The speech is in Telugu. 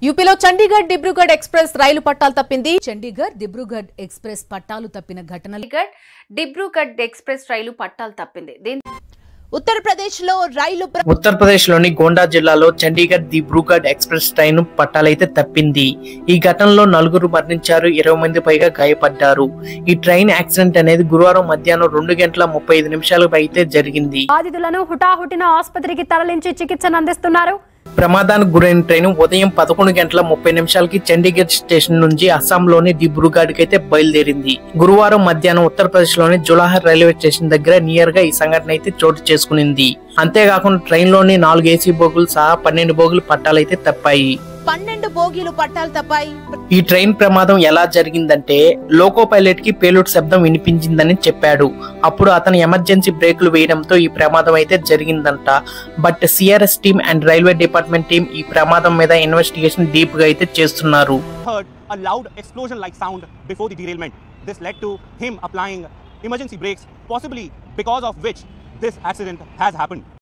యూపీలో చండీగఢ్ దిబ్రూగఢ్ ఎక్స్ప్రెస్ రైలు పట్టాలు తప్పింది. చండీగఢ్ దిబ్రూగఢ్ ఎక్స్ప్రెస్ పట్టాలు తప్పిన ఘటన. దిబ్రూగఢ్ ఎక్స్ప్రెస్ రైలు పట్టాలు తప్పింది. ఉత్తరప్రదేశ్లోని గోండా జిల్లాలో చండీగఢ్ దిబ్రూగఢ్ ఎక్స్ప్రెస్ ట్రైన్ పట్టాలైతే తప్పింది. ఈ ఘటనలో 4 మరణించారు, 20 మంది పైగా గాయపడ్డారు. ఈ ట్రైన్ యాక్సిడెంట్ అనేది గురువారం మధ్యాహ్నం 2:35 అయితే జరిగింది. బాధితులను హుటాహుటిన ఆసుపత్రికి తరలించి చికిత్సను అందిస్తున్నారు. ప్రమాదానికి గురైన ట్రైన్ ఉదయం 11:30 చండీగఢ్ స్టేషన్ నుంచి అస్సాంలోని దిబ్రూగఢ్ కి అయితే బయలుదేరింది. గురువారం మధ్యాహ్నం ఉత్తరప్రదేశ్ లోని జులాహర్ రైల్వే స్టేషన్ దగ్గర నియర్ గా ఈ సంఘటన అయితే చోటు చేసుకునింది. అంతేకాకుండా ట్రైన్ లోని 4 ఏసీ బోగులు సహా 12 బోగులు పట్టాలైతే తప్పాయి. 12 బోగీలు పట్టాలు తప్పాయి. ఈ ట్రైన్ ప్రమాదం ఎలా జరిగిందంటే, లోకో పైలట్ కి పేలుడు శబ్దం వినిపించిందని చెప్పాడు. అప్పుడు అతను ఎమర్జెన్సీ బ్రేకులు వేయడంతో ఈ ప్రమాదం అయితే జరిగిందంట. But CRS team and railway department team ఈ ప్రమాదం మీద ఇన్వెస్టిగేషన్ డీప్ గా అయితే చేస్తున్నారు. Heard a loud explosion-like sound before the derailment. This led to him applying emergency brakes, possibly because of which this accident has happened.